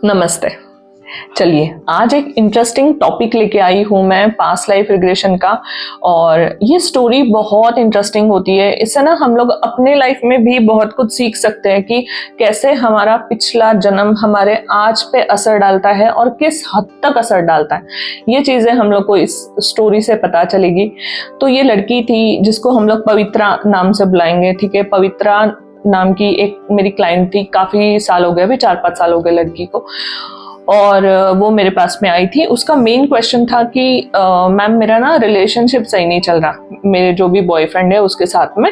नमस्ते। चलिए आज एक इंटरेस्टिंग टॉपिक लेके आई हूँ मैं पास्ट लाइफ रिग्रेशन का। और ये स्टोरी बहुत इंटरेस्टिंग होती है। इससे ना हम लोग अपने लाइफ में भी बहुत कुछ सीख सकते हैं कि कैसे हमारा पिछला जन्म हमारे आज पे असर डालता है और किस हद तक असर डालता है। ये चीज़ें हम लोग को इस स्टोरी से पता चलेगी। तो ये लड़की थी जिसको हम लोग पवित्रा नाम से बुलाएंगे, ठीक है। पवित्रा नाम की एक मेरी क्लाइंट थी, काफ़ी साल हो गए, अभी 4-5 साल हो गए लड़की को। और वो मेरे पास में आई थी। उसका मेन क्वेश्चन था कि मैम मेरा ना रिलेशनशिप सही नहीं चल रहा, मेरे जो भी बॉयफ्रेंड है उसके साथ में।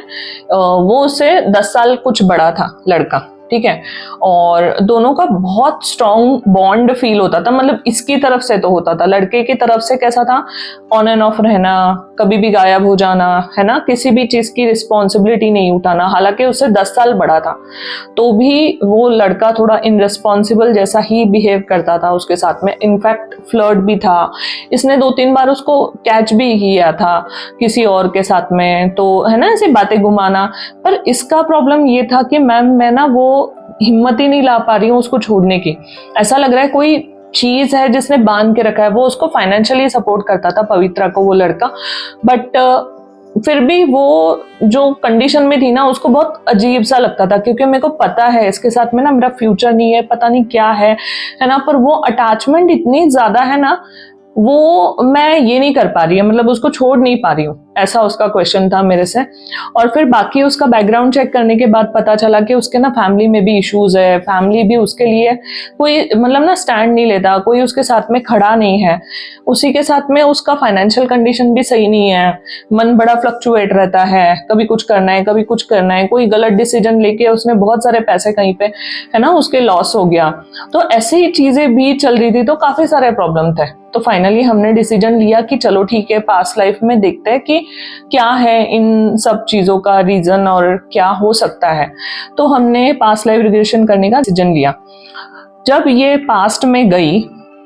वो उससे 10 साल कुछ बड़ा था लड़का, ठीक है। और दोनों का बहुत स्ट्रॉन्ग बॉन्ड फील होता था, मतलब इसकी तरफ से तो होता था, लड़के की तरफ से कैसा था, ऑन एंड ऑफ रहना, कभी भी गायब हो जाना, है ना, किसी भी चीज़ की रिस्पॉन्सिबिलिटी नहीं उठाना। हालांकि उससे 10 साल बड़ा था तो भी वो लड़का थोड़ा इनरिस्पॉन्सिबल जैसा ही बिहेव करता था उसके साथ में। इनफैक्ट फ्लर्ट भी था। इसने 2-3 बार उसको कैच भी किया था किसी और के साथ में, तो है ना, ऐसी बातें घुमाना। पर इसका प्रॉब्लम ये था कि मैम मैं ना वो हिम्मत ही नहीं ला पा रही हूँ उसको छोड़ने की। ऐसा लग रहा है कोई चीज है जिसने बांध के रखा है। वो उसको फाइनेंशियली सपोर्ट करता था पवित्रा को, वो लड़का, बट फिर भी वो जो कंडीशन में थी ना उसको बहुत अजीब सा लगता था, क्योंकि मेरे को पता है इसके साथ में ना मेरा फ्यूचर नहीं है, पता नहीं क्या है ना। पर वो अटैचमेंट इतनी ज्यादा है ना, वो मैं ये नहीं कर पा रही है, मतलब उसको छोड़ नहीं पा रही हूँ, ऐसा उसका क्वेश्चन था मेरे से। और फिर बाकी उसका बैकग्राउंड चेक करने के बाद पता चला कि उसके ना फैमिली में भी इश्यूज है। फैमिली भी उसके लिए कोई मतलब ना स्टैंड नहीं लेता, कोई उसके साथ में खड़ा नहीं है। उसी के साथ में उसका फाइनेंशियल कंडीशन भी सही नहीं है, मन बड़ा फ्लक्चुएट रहता है, कभी कुछ करना है कभी कुछ करना है। कोई गलत डिसीजन लेके उसने बहुत सारे पैसे कहीं पे, है ना, उसके लॉस हो गया। तो ऐसी चीजें भी चल रही थी, तो काफी सारे प्रॉब्लम थे। तो फाइनली हमने डिसीजन लिया कि चलो ठीक है, पास्ट लाइफ में देखते हैं कि क्या है इन सब चीजों का रीजन और क्या हो सकता है। तो हमने पास्ट लाइफ रिग्रेशन करने का डिसीजन लिया। जब ये पास्ट में गई,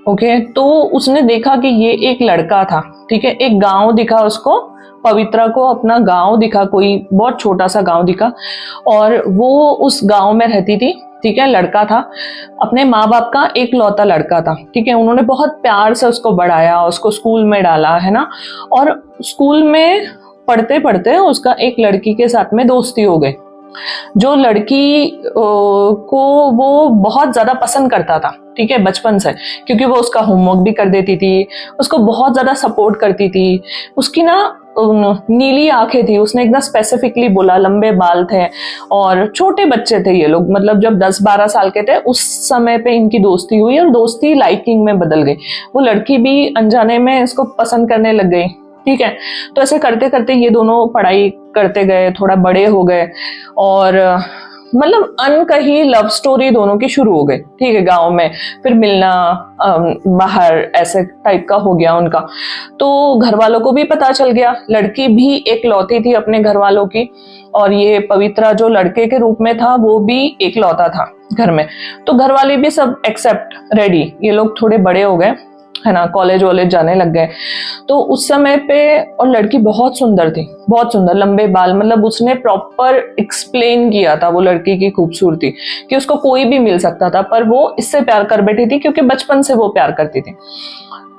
ओके, तो उसने देखा कि ये एक लड़का था, ठीक है। एक गांव दिखा उसको, पवित्रा को अपना गांव दिखा, कोई बहुत छोटा सा गांव दिखा, और वो उस गांव में रहती थी, ठीक है। लड़का था, अपने माँ बाप का एक लौता लड़का था, ठीक है। उन्होंने बहुत प्यार से उसको बढ़ाया, उसको स्कूल में डाला, है ना। और स्कूल में पढ़ते पढ़ते उसका एक लड़की के साथ में दोस्ती हो गई। जो लड़की को वो बहुत ज्यादा पसंद करता था, ठीक है, बचपन से, क्योंकि वो उसका होमवर्क भी कर देती थी, उसको बहुत ज्यादा सपोर्ट करती थी। उसकी ना नीली आंखें थी, उसने एकदम स्पेसिफिकली बोला, लंबे बाल थे और छोटे बच्चे थे ये लोग, मतलब जब 10-12 साल के थे उस समय पे इनकी दोस्ती हुई और दोस्ती लाइकिंग में बदल गई। वो लड़की भी अनजाने में इसको पसंद करने लग गई, ठीक है। तो ऐसे करते करते ये दोनों पढ़ाई करते गए, थोड़ा बड़े हो गए, और मतलब अनकही लव स्टोरी दोनों की शुरू हो गई, ठीक है, गांव में। फिर मिलना बाहर ऐसे टाइप का हो गया उनका। तो घर वालों को भी पता चल गया, लड़की भी एक लौती थी अपने घर वालों की, और ये पवित्रा जो लड़के के रूप में था वो भी एक लौता था घर में। तो घर वाले भी सब एक्सेप्ट रेडी, ये लोग थोड़े बड़े हो गए, है ना, कॉलेज वॉलेज जाने लग गए। तो उस समय पे, और लड़की बहुत सुंदर थी, बहुत सुंदर, लंबे बाल, मतलब उसने प्रॉपर एक्सप्लेन किया था वो लड़की की खूबसूरती कि उसको कोई भी मिल सकता था, पर वो इससे प्यार कर बैठी थी क्योंकि बचपन से वो प्यार करती थी।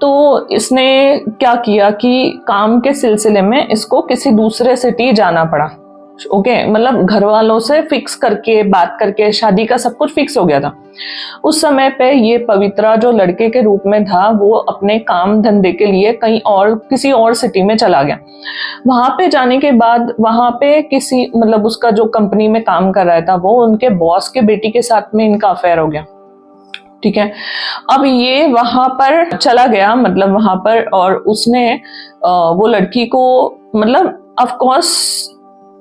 तो इसने क्या किया कि काम के सिलसिले में इसको किसी दूसरे सिटी जाना पड़ा, ओके, मतलब घर वालों से फिक्स करके बात करके शादी का सब कुछ फिक्स हो गया था। उस समय पे ये पवित्रा जो लड़के के रूप में था वो अपने काम धंधे के लिए कहीं और, किसी और सिटी में चला गया। वहां पे जाने के बाद वहां पे किसी, मतलब उसका जो कंपनी में काम कर रहा था वो, उनके बॉस के बेटी के साथ में इनका अफेयर हो गया, ठीक है। अब ये वहां पर चला गया, मतलब वहां पर, और उसने वो लड़की को, मतलब ऑफ कोर्स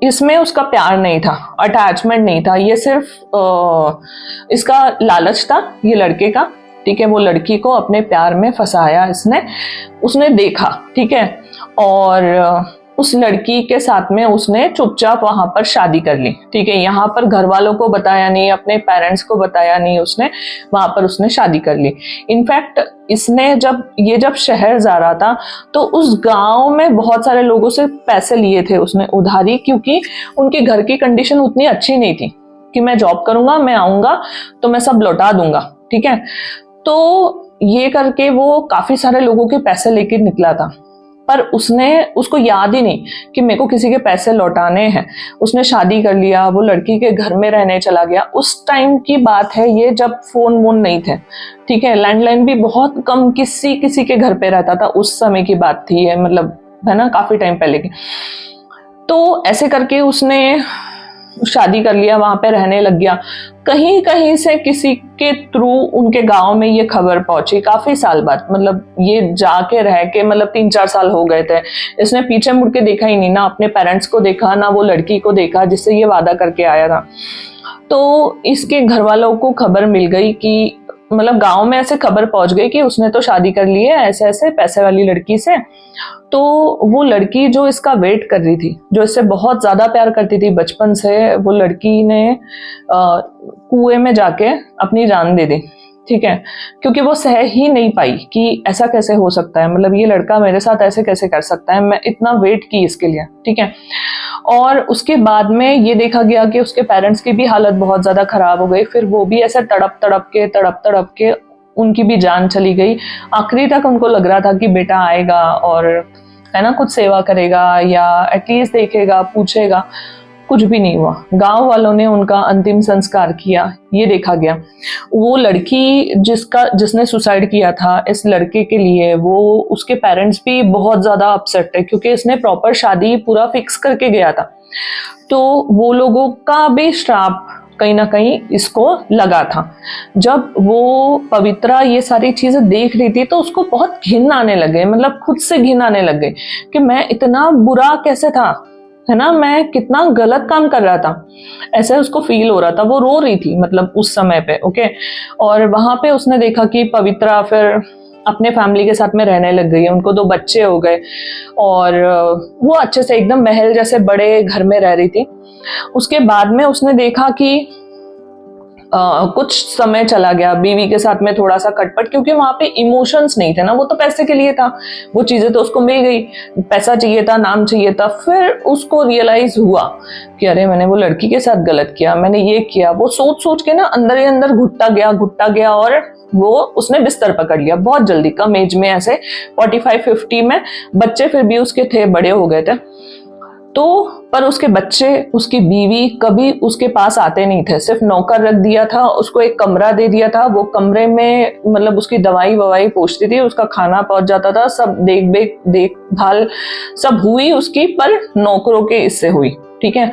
इसमें उसका प्यार नहीं था, अटैचमेंट नहीं था, ये सिर्फ इसका लालच था ये लड़के का, ठीक है। वो लड़की को अपने प्यार में फंसाया इसने, उसने देखा, ठीक है। और उस लड़की के साथ में उसने चुपचाप वहां पर शादी कर ली, ठीक है। यहाँ पर घर वालों को बताया नहीं, अपने पेरेंट्स को बताया नहीं, उसने वहां पर उसने शादी कर ली। इनफैक्ट इसने जब शहर जा रहा था तो उस गांव में बहुत सारे लोगों से पैसे लिए थे उसने उधारी, क्योंकि उनके घर की कंडीशन उतनी अच्छी नहीं थी कि मैं जॉब करूंगा, मैं आऊंगा तो मैं सब लौटा दूंगा, ठीक है। तो ये करके वो काफी सारे लोगों के पैसे लेके निकला था, पर उसको याद ही नहीं कि मेरे को किसी के पैसे लौटाने हैं। उसने शादी कर लिया, वो लड़की के घर में रहने चला गया। उस टाइम की बात है ये, जब फोन वोन नहीं थे, ठीक है, लैंडलाइन भी बहुत कम किसी किसी के घर पे रहता था, उस समय की बात थी ये, मतलब है ना, काफी टाइम पहले की। तो ऐसे करके उसने शादी कर लिया, वहां पे रहने लग गया। कहीं कहीं से किसी के थ्रू उनके गांव में ये खबर पहुंची काफी साल बाद, मतलब ये जाके रह के मतलब 3-4 साल हो गए थे। इसने पीछे मुड़ के देखा ही नहीं, ना अपने पेरेंट्स को देखा, ना वो लड़की को देखा जिससे ये वादा करके आया था। तो इसके घर वालों को खबर मिल गई कि, मतलब गांव में ऐसे खबर पहुंच गई कि उसने तो शादी कर ली है ऐसे ऐसे पैसे वाली लड़की से। तो वो लड़की जो इसका वेट कर रही थी, जो इससे बहुत ज्यादा प्यार करती थी बचपन से, वो लड़की ने कुएं में जाके अपनी जान दे दी, ठीक है, क्योंकि वो सह ही नहीं पाई कि ऐसा कैसे हो सकता है, मतलब ये लड़का मेरे साथ ऐसे कैसे कर सकता है, मैं इतना वेट की इसके लिए, ठीक है। और उसके बाद में ये देखा गया कि उसके पेरेंट्स की भी हालत बहुत ज्यादा खराब हो गई, फिर वो भी ऐसे तड़प तड़प के उनकी भी जान चली गई। आखिरी तक उनको लग रहा था कि बेटा आएगा और है ना कुछ सेवा करेगा या एटलीस्ट देखेगा, पूछेगा, कुछ भी नहीं हुआ। गांव वालों ने उनका अंतिम संस्कार किया, ये देखा गया। वो लड़की जिसने सुसाइड किया था, इस लड़के के लिए वो उसके पेरेंट्स भी बहुत ज्यादा अपसेट थे, क्योंकि इसने प्रॉपर शादी पूरा फिक्स करके गया था। तो वो लोगों का भी श्राप कहीं ना कहीं इसको लगा था। जब वो पवित्रा ये सारी चीजें देख रही थी तो उसको बहुत घिन आने लगे, मतलब खुद से घिन आने लगे कि मैं इतना बुरा कैसे था, है ना, मैं कितना गलत काम कर रहा था, ऐसे उसको फील हो रहा था। वो रो रही थी मतलब उस समय पे, ओके। और वहां पे उसने देखा कि पवित्रा फिर अपने फैमिली के साथ में रहने लग गई है, उनको 2 बच्चे हो गए और वो अच्छे से एकदम महल जैसे बड़े घर में रह रही थी। उसके बाद में उसने देखा कि कुछ समय चला गया, बीवी के साथ में थोड़ा सा खटपट, क्योंकि वहां पे इमोशंस नहीं थे ना, वो तो पैसे के लिए था, वो चीजें तो उसको मिल गई, पैसा चाहिए था, नाम चाहिए था। फिर उसको रियलाइज हुआ कि अरे मैंने वो लड़की के साथ गलत किया, मैंने ये किया। वो सोच सोच के ना अंदर ही अंदर घुटता गया और वो उसने बिस्तर पकड़ लिया बहुत जल्दी, कम एज में, ऐसे 45-50 में। बच्चे फिर भी उसके थे, बड़े हो गए थे। तो पर उसके बच्चे, उसकी बीवी कभी उसके पास आते नहीं थे, सिर्फ नौकर रख दिया था, उसको एक कमरा दे दिया था। वो कमरे में मतलब उसकी दवाई ववाई पहुंचती थी, उसका खाना पहुंच जाता था, सब देखभाल सब हुई उसकी, पर नौकरों के इससे हुई, ठीक है।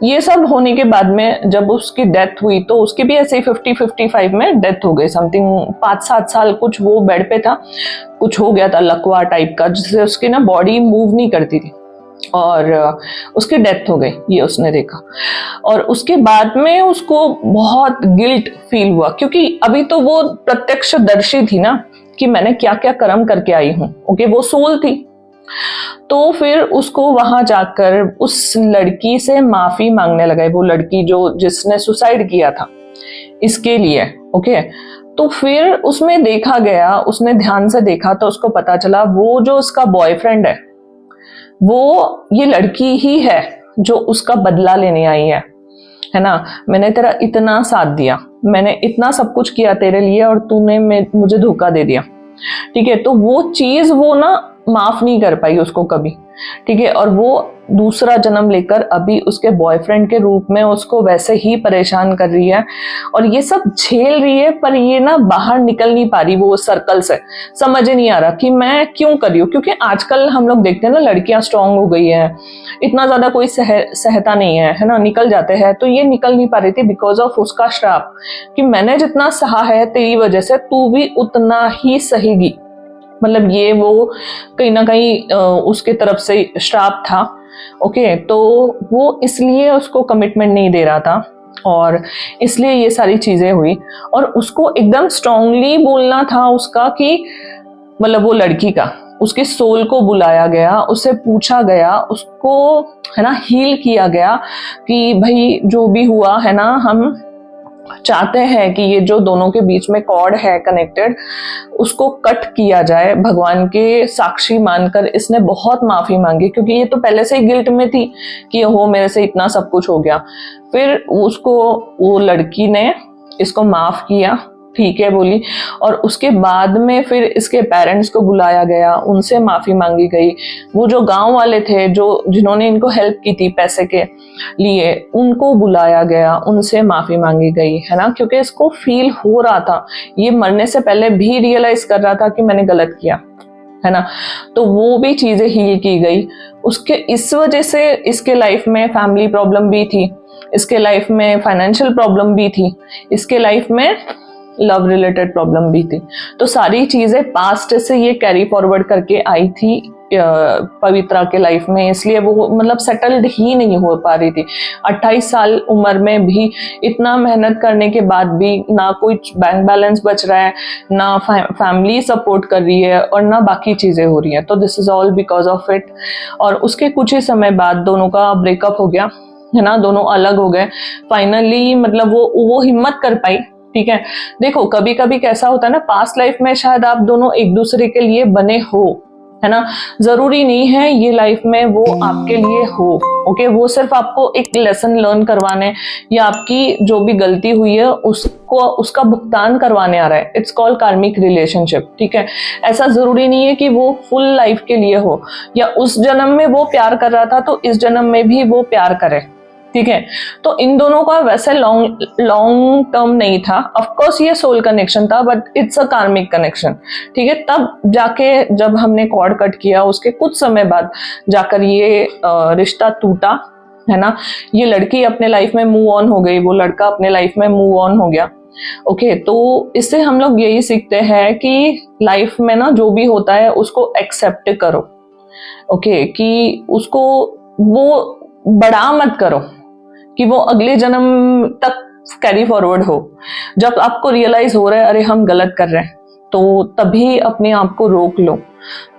ये सब होने के बाद में जब उसकी डेथ हुई तो उसकी भी ऐसे ही 50-55 में डेथ हो गई, समथिंग 5-7 साल कुछ वो बेड पे था, कुछ हो गया था लकवा टाइप का, जिससे उसकी ना बॉडी मूव नहीं करती थी और उसकी डेथ हो गई, ये उसने देखा। और उसके बाद में उसको बहुत गिल्ट फील हुआ, क्योंकि अभी तो वो प्रत्यक्षदर्शी थी ना कि मैंने क्या क्या कर्म करके आई हूं, ओके, वो सोल थी। तो फिर उसको वहां जाकर उस लड़की से माफी मांगने लगा, वो लड़की जिसने सुसाइड किया था इसके लिए, ओके। तो फिर उसमें देखा गया, उसने ध्यान से देखा तो उसको पता चला वो जो उसका बॉयफ्रेंड है वो ये लड़की ही है जो उसका बदला लेने आई है ना। मैंने तेरा इतना साथ दिया, मैंने इतना सब कुछ किया तेरे लिए और तूने मुझे धोखा दे दिया, ठीक है। तो वो चीज वो ना माफ नहीं कर पाई उसको कभी, ठीक है। और वो दूसरा जन्म लेकर अभी उसके बॉयफ्रेंड के रूप में उसको वैसे ही परेशान कर रही है और ये सब झेल रही है, पर ये ना बाहर निकल नहीं पा रही वो सर्कल से। समझ ही नहीं आ रहा कि मैं क्यों कर रही हूँ, क्योंकि आजकल हम लोग देखते हैं ना लड़कियां स्ट्रांग हो गई है, इतना ज्यादा कोई सहता नहीं है ना, निकल जाते हैं। तो ये निकल नहीं पा रही थी बिकॉज ऑफ उसका श्राप कि मैंने जितना सहा है तेरी वजह से तू भी उतना ही सहेगी। मतलब ये वो कहीं ना कहीं उसके तरफ से श्राप था, ओके। तो वो इसलिए उसको कमिटमेंट नहीं दे रहा था और इसलिए ये सारी चीजें हुई। और उसको एकदम स्ट्रांगली बोलना था उसका कि मतलब वो लड़की का, उसके सोल को बुलाया गया, उससे पूछा गया, उसको है ना हील किया गया कि भाई जो भी हुआ है ना, हम चाहते हैं कि ये जो दोनों के बीच में कॉर्ड है कनेक्टेड, उसको कट किया जाए। भगवान के साक्षी मानकर इसने बहुत माफी मांगी, क्योंकि ये तो पहले से ही गिल्ट में थी कि हो मेरे से इतना सब कुछ हो गया। फिर उसको वो लड़की ने इसको माफ किया ठीक है बोली। और उसके बाद में फिर इसके पेरेंट्स को बुलाया गया, उनसे माफी मांगी गई। वो जो गांव वाले थे जो जिन्होंने इनको हेल्प की थी पैसे के लिए, उनको बुलाया गया, उनसे माफी मांगी गई, है ना, क्योंकि इसको फील हो रहा था, ये मरने से पहले भी रियलाइज कर रहा था कि मैंने गलत किया, है ना। तो वो भी चीजें हील की गई। उसके इस वजह से इसके लाइफ में फैमिली प्रॉब्लम भी थी, इसके लाइफ में फाइनेंशियल प्रॉब्लम भी थी, इसके लाइफ में लव रिलेटेड प्रॉब्लम भी थी। तो सारी चीजें पास्ट से ये कैरी फॉरवर्ड करके आई थी पवित्रा के लाइफ में, इसलिए वो मतलब सेटल्ड ही नहीं हो पा रही थी। 28 साल उम्र में भी इतना मेहनत करने के बाद भी ना कोई बैंक बैलेंस बच रहा है, ना फैमिली सपोर्ट कर रही है, और ना बाकी चीजें हो रही हैं। तो this is all because of it. और उसके कुछ ही समय बाद दोनों का ब्रेकअप हो गया, है ना, दोनों अलग हो गए फाइनली। मतलब वो हिम्मत कर पाई, ठीक है। देखो कभी कभी कैसा होता है ना, पास्ट लाइफ में शायद आप दोनों एक दूसरे के लिए बने हो, है ना, जरूरी नहीं है ये लाइफ में वो आपके लिए हो। ओके, वो सिर्फ आपको एक लेसन लर्न करवाने या आपकी जो भी गलती हुई है उसका भुगतान करवाने आ रहा है। इट्स कॉल्ड कार्मिक रिलेशनशिप, ठीक है। ऐसा जरूरी नहीं है कि वो फुल लाइफ के लिए हो, या उस जन्म में वो प्यार कर रहा था तो इस जन्म में भी वो प्यार करे, ठीक है। तो इन दोनों का वैसे लॉन्ग टर्म नहीं था। ऑफ कोर्स ये सोल कनेक्शन था, but it's a karmic connection, ठीक है। तब जाके जब हमने कॉर्ड कट किया उसके कुछ समय बाद जाकर ये रिश्ता टूटा, है ना। ये लड़की अपने लाइफ में मूव ऑन हो गई, वो लड़का अपने लाइफ में मूव ऑन हो गया। ओके, तो इससे हम लोग यही सीखते हैं कि लाइफ में ना जो भी होता है उसको एक्सेप्ट करो, ओके, कि उसको वो बड़ा मत करो कि वो अगले जन्म तक कैरी फॉरवर्ड हो। जब आपको रियलाइज हो रहा है अरे हम गलत कर रहे हैं, तो तभी अपने आप को रोक लो।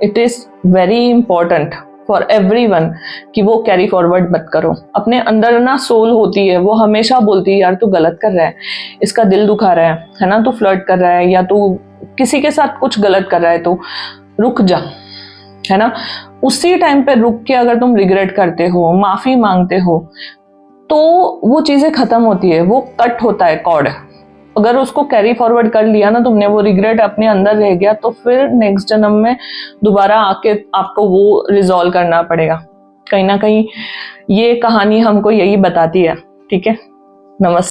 It is very important for everyone कि वो कैरी फॉरवर्ड मत करो। अपने अंदर ना सोल होती है, वो हमेशा बोलती है यार तू गलत कर रहा है, इसका दिल दुखा रहा है ना, तू फ्लर्ट कर रहा है या तू किसी के साथ कुछ गलत कर रहा है, तो रुक जा, है ना। उसी टाइम पे रुक के अगर तुम रिग्रेट करते हो, माफी मांगते हो, तो वो चीजें खत्म होती है, वो कट होता है कॉर्ड। अगर उसको कैरी फॉरवर्ड कर लिया ना तुमने, वो रिग्रेट अपने अंदर रह गया, तो फिर नेक्स्ट जन्म में दोबारा आके आपको वो रिजॉल्व करना पड़ेगा। कहीं ना कहीं ये कहानी हमको यही बताती है, ठीक है। नमस्ते।